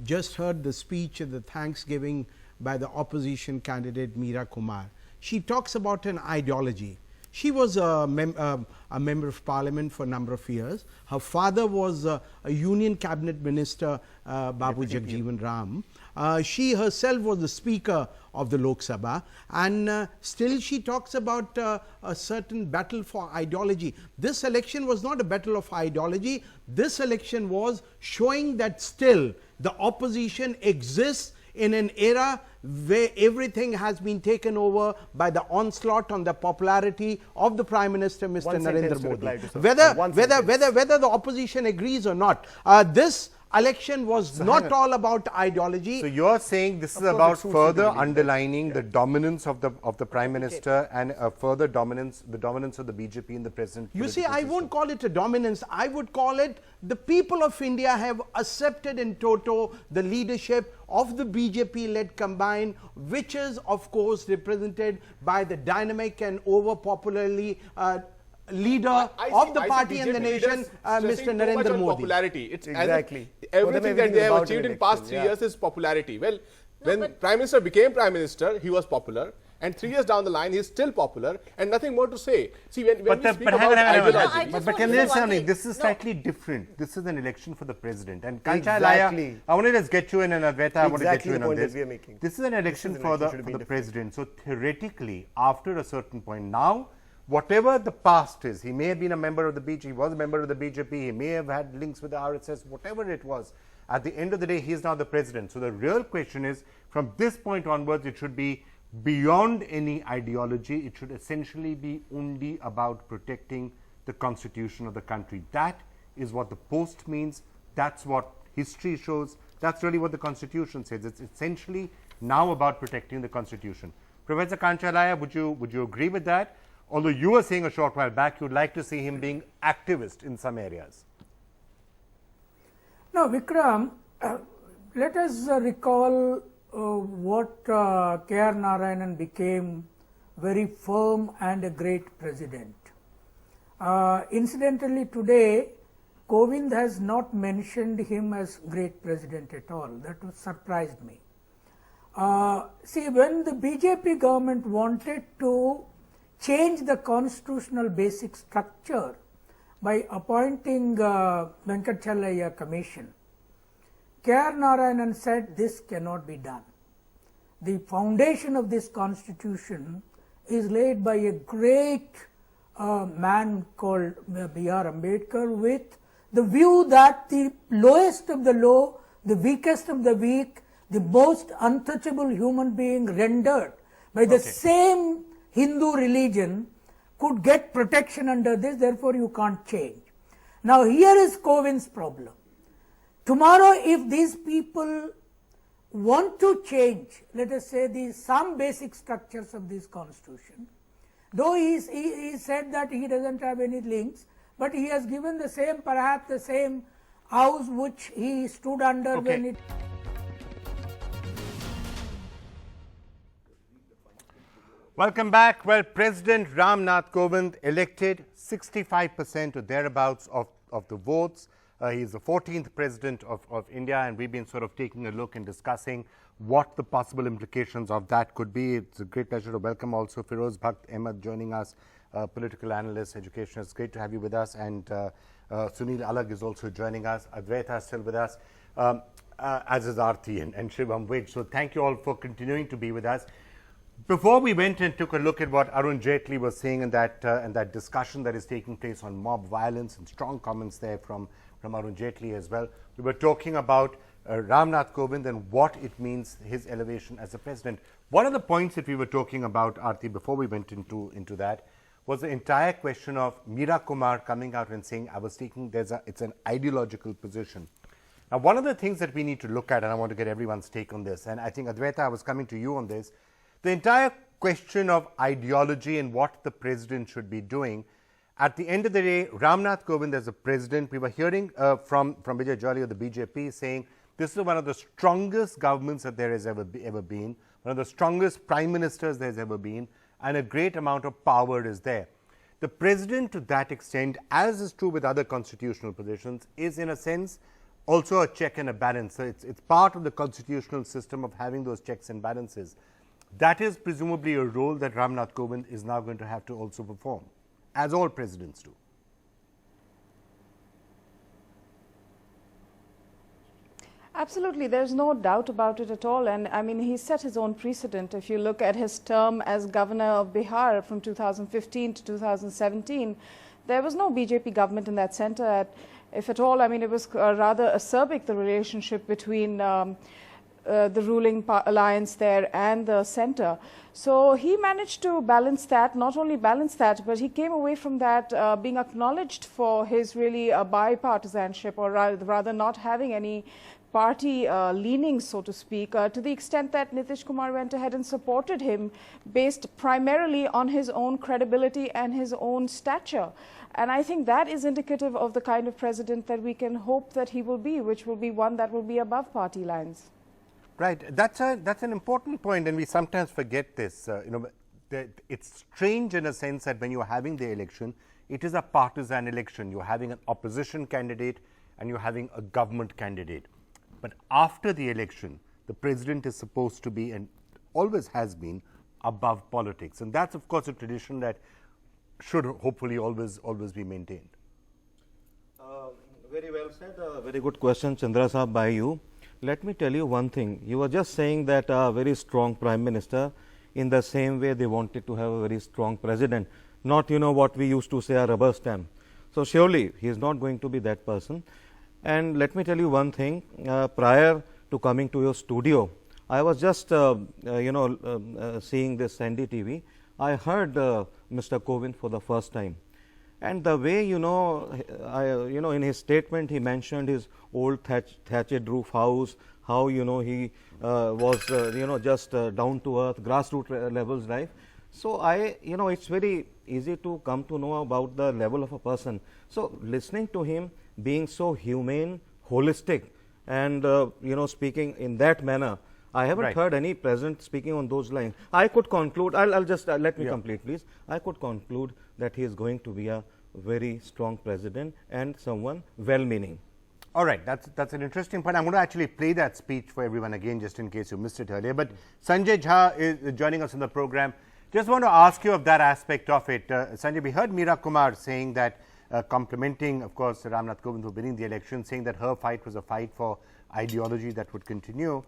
just heard the speech at the Thanksgiving by the opposition candidate Meira Kumar. She talks about an ideology. She was a member of parliament for a number of years. Her father was a union cabinet minister, Babu Jagjeevan Ram. She herself was the speaker of the Lok Sabha, and still she talks about a certain battle for ideology. This election was not a battle of ideology. This election was showing that still the opposition exists in an era where everything has been taken over by the onslaught on the popularity of the Prime Minister, Mr. Narendra Modi. Whether the opposition agrees or not, this election was not all about ideology.
So you're saying this is about further underlining the dominance of the Prime Minister and further the dominance of the BJP in the present.
You see, I won't call it a dominance. I would call it the people of India have accepted in toto the leadership of the BJP-led combine, which is of course represented by the dynamic and over-popularly leader of the party and the nation, Mr. Narendra Modi.
Popularity. It's
exactly
everything that they have achieved in past 3 years is popularity. Well, when Prime Minister became Prime Minister, he was popular. And 3 years down the line, he's still popular, and nothing more to say. See, when we speak about ideology,
but can there something? This is slightly different. This is an election for the president, and Kanchalaya, I want to just get you in, and Advaita, I want to get you in on this. This is an election for the president. So theoretically, after a certain point, now, whatever the past is, he may have been a member of the BJP, he was a member of the BJP, he may have had links with the RSS, whatever it was. At the end of the day, he is now the president. So the real question is, from this point onwards, it should be beyond any ideology. It should essentially be only about protecting the constitution of the country. That is what the post means. That's what history shows. That's really what the constitution says. It's essentially now about protecting the constitution. Professor Kanchalaya, would you agree with that? Although you were saying a short while back you'd like to see him being activist in some areas.
No, Vikram, let us recall what K.R. Narayanan became very firm and a great president. Incidentally, today, Kovind has not mentioned him as great president at all. That surprised me. See, when the BJP government wanted to change the constitutional basic structure by appointing Venkatachalaya Commission, K.R. Narayanan said this cannot be done. The foundation of this constitution is laid by a great man called B.R. Ambedkar, with the view that the lowest of the low, the weakest of the weak, the most untouchable human being rendered by the same Hindu religion could get protection under this, therefore you can't change. Now here is Kovind's problem. Tomorrow, if these people want to change, let us say, some basic structures of this constitution, though he said that he doesn't have any links, but he has given the same, perhaps the same house which he stood under when it.
Welcome back. Well, President Nath Kovind elected 65% or thereabouts of the votes. He is the 14th president of India, and we've been sort of taking a look and discussing what the possible implications of that could be. It's a great pleasure to welcome also Firoz Bhakt Ahmed joining us, political analyst, educationist. It's great to have you with us. And Sunil Alag is also joining us. Advaita is still with us, as is Aarti and Shivam Vij. So thank you all for continuing to be with us. Before we went and took a look at what Arun Jaitley was saying and that discussion that is taking place on mob violence, and strong comments there from Arun Jaitley as well, we were talking about Nath Kovind and what it means, his elevation as a president. One of the points that we were talking about, Aarti, before we went into that, was the entire question of Meira Kumar coming out and saying, it's an ideological position. Now, one of the things that we need to look at, and I want to get everyone's take on this, and I think, Advaita, I was coming to you on this, the entire question of ideology and what the president should be doing. At the end of the day, Nath Kovind as a president, we were hearing from Vijay Jolly of the BJP saying this is one of the strongest governments that there has ever been, one of the strongest prime ministers there has ever been, and a great amount of power is there. The president, to that extent, as is true with other constitutional positions, is in a sense also a check and a balance. So it's part of the constitutional system of having those checks and balances. That is presumably a role that Nath Kovind is now going to have to also perform, as all presidents do.
Absolutely, there's no doubt about it at all. And I mean, he set his own precedent. If you look at his term as governor of Bihar from 2015 to 2017, there was no BJP government in that center. If at all, I mean, it was rather acerbic, the relationship between the ruling alliance there and the center. So he managed to balance that, not only balance that, but he came away from that being acknowledged for his really bipartisanship, or rather not having any party leanings, so to speak, to the extent that Nitish Kumar went ahead and supported him based primarily on his own credibility and his own stature. And I think that is indicative of the kind of president that we can hope that he will be, which will be one that will be above party lines.
Right, that's an important point, and we sometimes forget this. It's strange in a sense that when you're having the election, it is a partisan election. You're having an opposition candidate and you're having a government candidate. But after the election, the president is supposed to be, and always has been, above politics. And that's, of course, a tradition that should hopefully always be maintained.
Very well said. Very good question, Chandra Saab, by you. Let me tell you one thing. You were just saying that a very strong prime minister, in the same way they wanted to have a very strong president, not, what we used to say, a rubber stamp. So surely he is not going to be that person. And let me tell you one thing. Prior to coming to your studio, I was just seeing this NDTV. I heard Mr. Kovind for the first time. And the way, in his statement, he mentioned his old thatched roof house, how, he was, just down to earth, grassroots levels life. So it's very easy to come to know about the level of a person. So listening to him being so humane, holistic, and, speaking in that manner, I haven't heard any president speaking on those lines. I could conclude, I'll just let me complete, please. I could conclude that he is going to be a very strong president and someone well-meaning.
All right, that's an interesting point. I'm going to actually play that speech for everyone again, just in case you missed it earlier. But Sanjay Jha is joining us in the program. Just want to ask you of that aspect of it. Sanjay, we heard Meira Kumar saying that, complimenting, of course, Nath Kovind for winning the election, saying that her fight was a fight for ideology that would continue.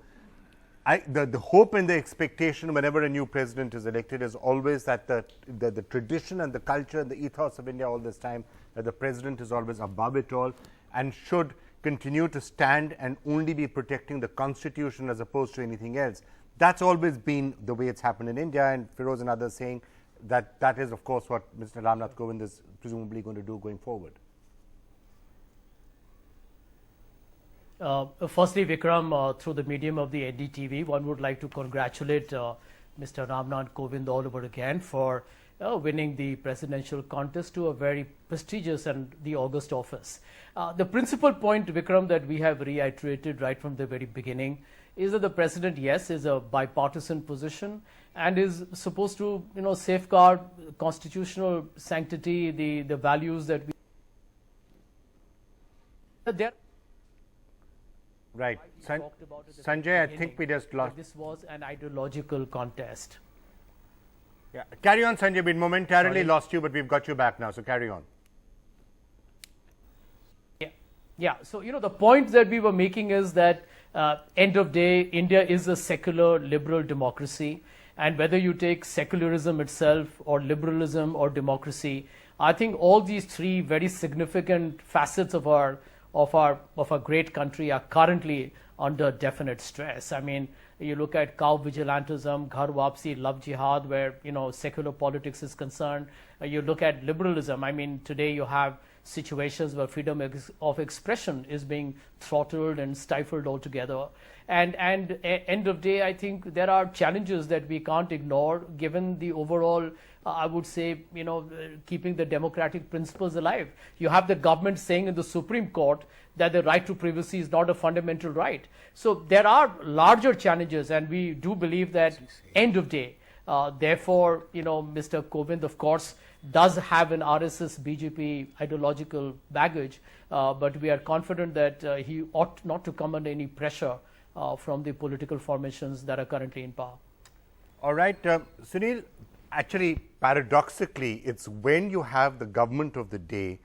The hope and the expectation whenever a new president is elected is always that the tradition and the culture and the ethos of India all this time, that the president is always above it all and should continue to stand and only be protecting the constitution as opposed to anything else. That's always been the way it's happened in India, and Firoz and others saying that that is, of course, what Mr. Nath Kovind is presumably going to do going forward.
Firstly, Vikram, through the medium of the NDTV, one would like to congratulate Mr. Nath Kovind all over again for winning the presidential contest to a very prestigious and the august office. The principal point, Vikram, that we have reiterated right from the very beginning is that the president, yes, is a bipartisan position and is supposed to, safeguard constitutional sanctity, the values that we. There.
Right. Sanjay, I think we just lost.
This was an ideological contest.
Yeah. Carry on, Sanjay. We momentarily lost you, but we've got you back now. So carry on.
Yeah. So, the point that we were making is that end of day, India is a secular liberal democracy. And whether you take secularism itself or liberalism or democracy, I think all these three very significant facets of our great country are currently under definite stress. I mean, you look at cow vigilantism, ghar wapsi, love jihad, where, secular politics is concerned. You look at liberalism. I mean, today you have situations where freedom of expression is being throttled and stifled altogether. And end of day, I think there are challenges that we can't ignore given the overall, I would say, keeping the democratic principles alive. You have the government saying in the Supreme Court that the right to privacy is not a fundamental right. So there are larger challenges, and we do believe that end of day, therefore, Mr. Kovind, of course, does have an RSS BJP ideological baggage, but we are confident that he ought not to come under any pressure from the political formations that are currently in power.
All right, Sunil, actually, paradoxically, it's when you have the government of the day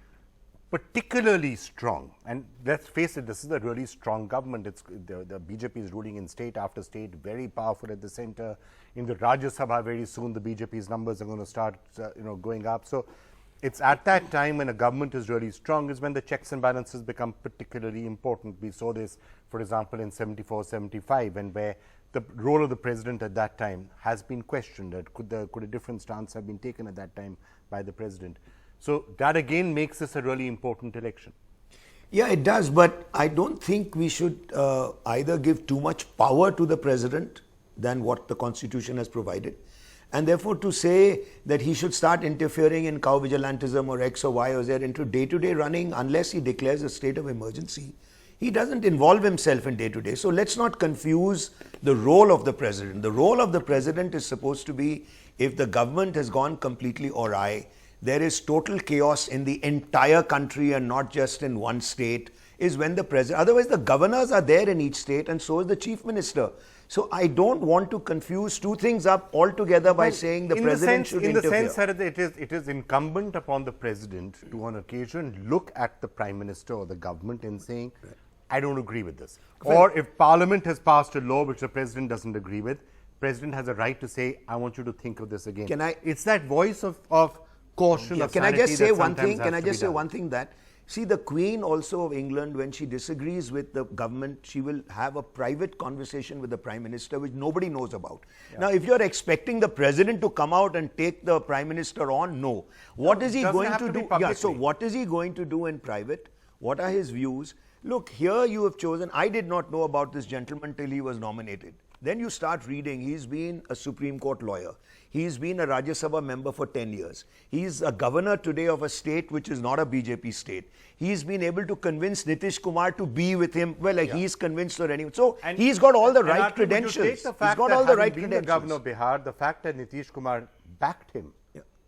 particularly strong, and let's face it, this is a really strong government. It's the BJP is ruling in state after state, very powerful at the center. In the Rajya Sabha, very soon the BJP's numbers are going to start, going up. So it's at that time when a government is really strong is when the checks and balances become particularly important. We saw this, for example, in 74, 75, and where the role of the president at that time has been questioned. That could a different stance have been taken at that time by the president? So that again makes this a really important election.
Yeah, it does, but I don't think we should either give too much power to the president than what the constitution has provided. And therefore to say that he should start interfering in cow vigilantism or X or Y or Z into day-to-day running unless he declares a state of emergency, he doesn't involve himself in day-to-day. So let's not confuse the role of the president. The role of the president is supposed to be, if the government has gone completely awry, there is total chaos in the entire country and not just in one state, is when the president, otherwise the governors are there in each state and so is the chief minister. So I don't want to confuse two things up altogether by saying the president should interfere.
In the sense that it is incumbent upon the president to on occasion look at the prime minister or the government and saying, I don't agree with this. Or if parliament has passed a law which the president doesn't agree with, president has a right to say, I want you to think of this again. It's that voice of caution, of sanity.
Can I just say one thing?
Can
I just say one thing that, see, the Queen also of England, when she disagrees with the government, she will have a private conversation with the Prime Minister, which nobody knows about. Yeah. Now, if you're expecting the President to come out and take the Prime Minister on, no. What is he going to do? Yeah, so what is he going to do in private? What are his views? Look, here you have chosen, I did not know about this gentleman till he was nominated. Then you start reading, he's been a Supreme Court lawyer. He's been a Rajya Sabha member for 10 years. He's a governor today of a state which is not a BJP state. He's been able to convince Nitish Kumar to be with him. Well, he's convinced or anyone. So he's got all the right credentials. He's got all the right credentials.
The governor of Bihar, the fact that Nitish Kumar backed him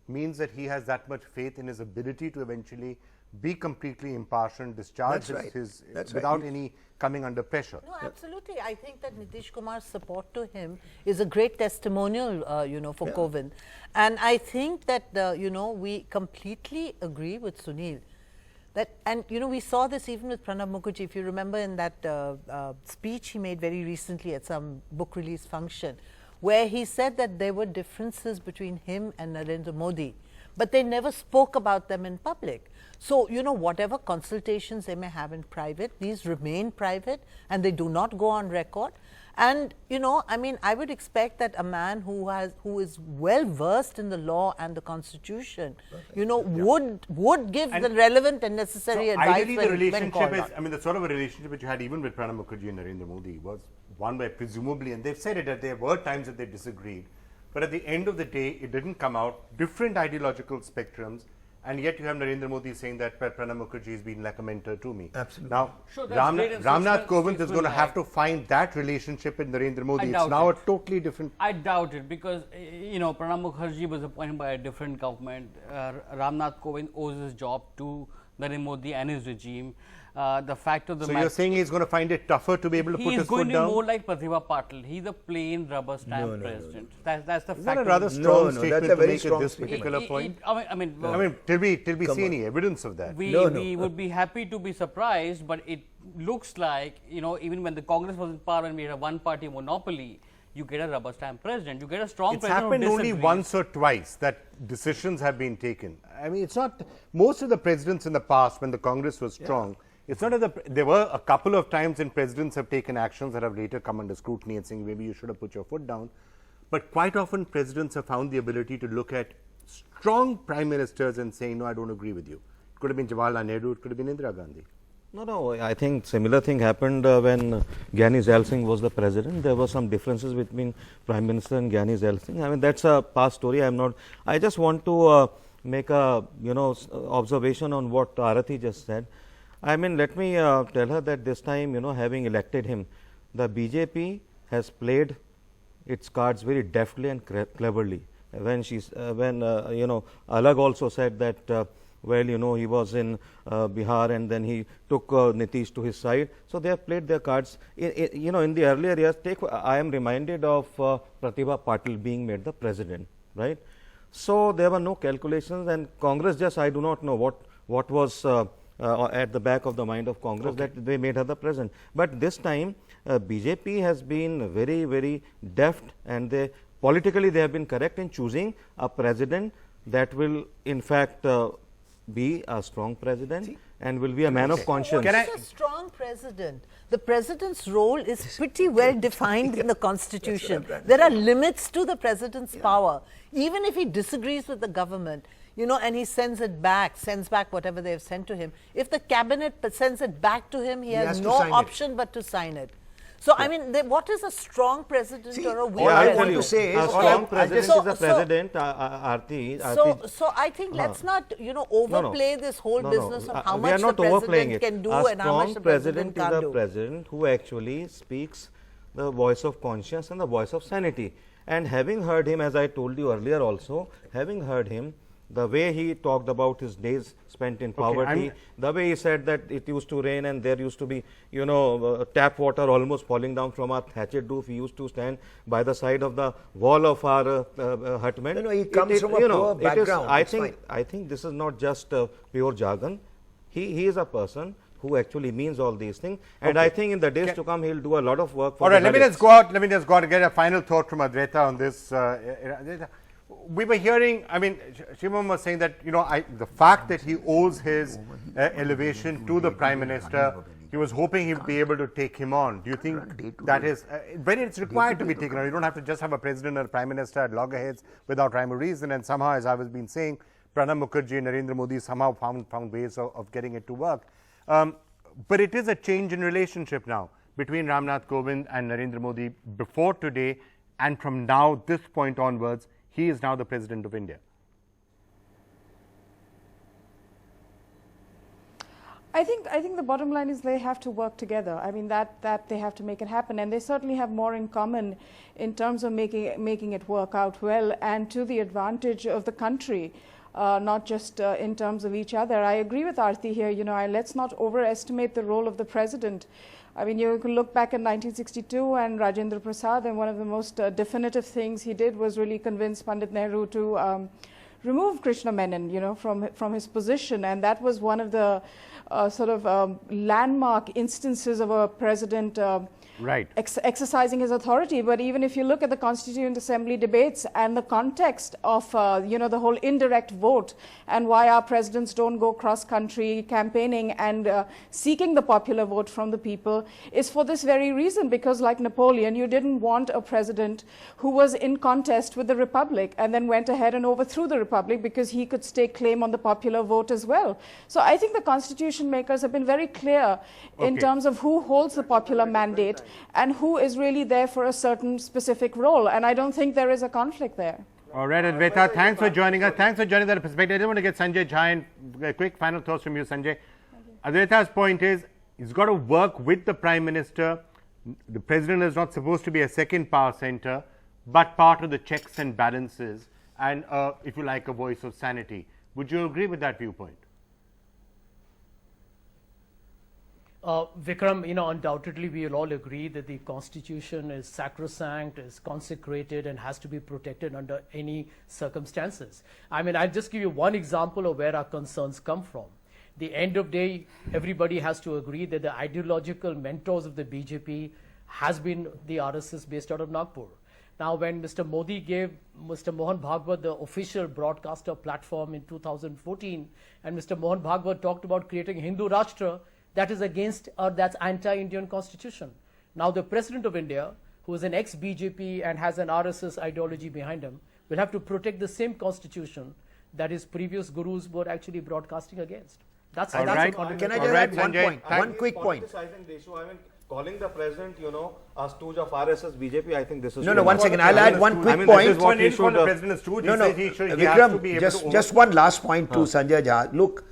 means that he has that much faith in his ability to eventually be completely impartial and discharge his without any coming under pressure.
No, absolutely. I think that Nitish Kumar's support to him is a great testimonial, for Kovind. And I think that, we completely agree with Sunil. That, and, we saw this even with Pranab Mukherjee. If you remember in that speech he made very recently at some book release function, where he said that there were differences between him and Narendra Modi. but they never spoke about them in public. So, you know, whatever consultations they may have in private, these remain private and they do not go on record. And, you know, I mean, I would expect that a man who is well versed in the law and the constitution, you know, would give the relevant and necessary advice.
Ideally, the relationship is, I mean, the sort of a relationship which you had even with Pranab Mukherjee and Narendra Modi was one where presumably, and they've said it, that there were times that they disagreed, but at the end of the day, it didn't come out, different ideological spectrums, and yet you have Narendra Modi saying that Pranab Mukherjee has been like a mentor to me.
Absolutely.
Now,
Sure,
Ramnath Kovind is going to have to find that relationship with Narendra Modi. It's now a totally different...
I doubt it, because, you know, Pranab Mukherjee was appointed by a different government. Ramnath Kovind owes his job to Narendra Modi and his regime. The fact of the
So
matter,
you're saying he's going to find it tougher to be able to put his foot down?
He is going to be more like Pratibha Patil. He's a plain rubber stamp president. That's the fact.
Is that a rather strong statement
that's a
to
very
make
strong
at this
statement.
particular point?
I mean,
till we see any evidence of that.
We would be happy to be surprised, but it looks like, you know, even when the Congress was in power and we had a one-party monopoly, you get a rubber stamp president. You get a strong president.
It's happened only once or twice that decisions have been taken. I mean, it's not, most of the presidents in the past when the Congress was strong, it's not that there were a couple of times when presidents have taken actions that have later come under scrutiny and saying maybe you should have put your foot down. But quite often presidents have found the ability to look at strong prime ministers and say, no, I don't agree with you. It could have been Jawaharlal Nehru, it could have been Indira Gandhi.
No, I think similar thing happened when Gyani Zail Singh was the president. There were some differences between Prime Minister and Gyani Zail Singh. I mean, that's a past story. I just want to make a, you know, observation on what Arati just said. I mean, let me tell her that this time, you know, having elected him, the BJP has played its cards very deftly and cleverly. When you know, Alag also said that, well, you know, he was in Bihar and then he took Nitish to his side. So they have played their cards. You know, in the earlier years, I am reminded of Pratibha Patil being made the president, right? So there were no calculations, and Congress just, I do not know what was at the back of the mind of Congress that they made her the president. But this time, BJP has been very, very deft, and politically they have been correct in choosing a president that will in fact be a strong president and will be a man of conscience.
What is a strong president? The president's role is pretty well defined in the constitution. There are limits to the president's power. Even if he disagrees with the government, you know, and he sends back whatever they have sent to him. If the cabinet sends it back to him, he has no option but to sign it. So, I mean, what is a strong president or a weak president?
I want to say a strong president is a president, Aarti.
So, I think let's not, you know, overplay this whole business of how much the president can do and how much the president can't do.
A strong president is a president who actually speaks the voice of conscience and the voice of sanity. And having heard him, as I told you earlier also, having heard him, the way he talked about his days spent in poverty, the way he said that it used to rain and there used to be, you know, tap water almost falling down from our thatched roof. He used to stand by the side of the wall of our hutment.
No, he comes from a poor background.
I think this is not just pure jargon. He is a person who actually means all these things, and I think in the days to come he'll do a lot of work for
all right, let me just go out and get a final thought from Advaita on this. We were hearing, I mean, Shimon was saying that, you know, the fact that he owes his elevation to the Prime Minister, he was hoping he'd be able to take him on. Do you think that is, when it's required to be taken on, you don't have to just have a President or a Prime Minister at loggerheads without rhyme or reason, and somehow, as I was been saying, Pranab Mukherjee and Narendra Modi somehow found ways of getting it to work. But it is a change in relationship now between Ramnath Kovind and Narendra Modi before today, and from now, this point onwards, he is now the President of India.
I think the bottom line is they have to work together. I mean, that they have to make it happen, and they certainly have more in common in terms of making it work out well and to the advantage of the country, not just in terms of each other. I agree with Aarti here. You know, let's not overestimate the role of the president. I mean, you can look back in 1962 and Rajendra Prasad, and one of the most definitive things he did was really convince Pandit Nehru removed Krishna Menon, you know, from his position, and that was one of the landmark instances of a president exercising his authority. But even if you look at the Constituent Assembly debates and the context of the whole indirect vote and why our presidents don't go cross-country campaigning and seeking the popular vote from the people, is for this very reason, because like Napoleon, you didn't want a president who was in contest with the Republic and then went ahead and overthrew the Republic because he could stake claim on the popular vote as well. So I think the constitution makers have been very clear in terms of who holds the popular mandate and who is really there for a certain specific role. And I don't think there is a conflict there.
All right, Advaita, thanks for joining us. Thanks for joining that perspective. I just want to get Sanjay Jha in. A quick final thoughts from you, Sanjay. Advaita's point is, he's got to work with the Prime Minister. The President is not supposed to be a second power center, but part of the checks and balances and, if you like, a voice of sanity. Would you agree with that viewpoint?
Vikram, undoubtedly we will all agree that the Constitution is sacrosanct, is consecrated and has to be protected under any circumstances. I mean, I'll just give you one example of where our concerns come from. The end of day, everybody has to agree that the ideological mentors of the BJP has been the RSS based out of Nagpur. Now, when Mr. Modi gave Mr. Mohan Bhagwat the official broadcaster platform in 2014, and Mr. Mohan Bhagwat talked about creating a Hindu Rashtra, that is against or that's anti-Indian constitution. Now the President of India, who is an ex-BJP and has an RSS ideology behind him, will have to protect the same constitution that his previous gurus were actually broadcasting against. That's
Can I just add one point? One quick point.
Calling the president, a stooge of RSS, BJP, I think this is...
No, 1 second. I'll add one quick point. Vikram, just one last point to Sanjay Jha. Look,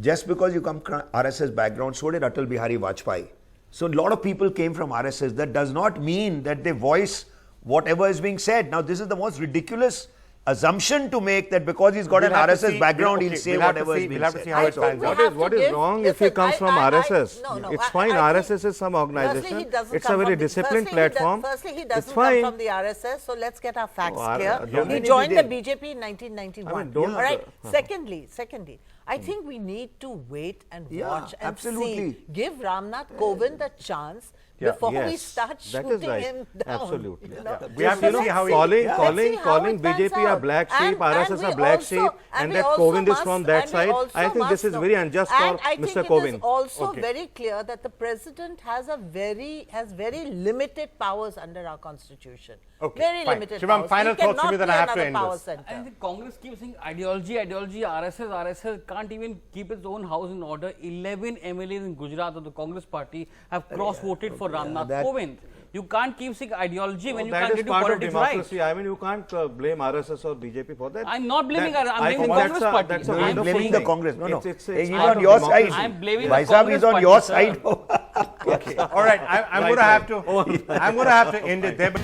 just because you come from RSS background, so did Atal Bihari Vajpayee. So a lot of people came from RSS. That does not mean that they voice whatever is being said. Now, this is the most ridiculous assumption to make, that because he's got an RSS background, he'll say whatever is being said.
What is wrong if he comes from RSS? It's fine. RSS is some organization. It's a very disciplined platform.
Firstly, he doesn't come from the RSS, so let's get our facts clear. He joined the BJP in 1991. All right. Secondly, I think we need to wait and watch and see. Give Ramnath Kovind a chance before we start shooting him down.
Absolutely.
We have to see how he...
Calling BJP a black sheep, RSS a black sheep, and that Kovind is from that side. I think this is very unjust for Mr. Kovind.
It is also very clear that the President has very limited powers under our Constitution. Very limited
Shivam,
powers.
final thoughts from you, then I have to end this.
I think Congress keeps saying ideology, RSS can't even keep its own house in order. 11 MLAs in Gujarat of the Congress party have cross-voted for Ramnath Kovind. You can't keep saying ideology when you can't do politics right.
I mean, you can't blame RSS or BJP for that.
I'm not blaming I'm blaming Congress party.
I'm blaming the Congress. No. He's on your side.
I'm blaming
the Congress party. He's on your side.
Okay. All right. I'm going to have to end it there. But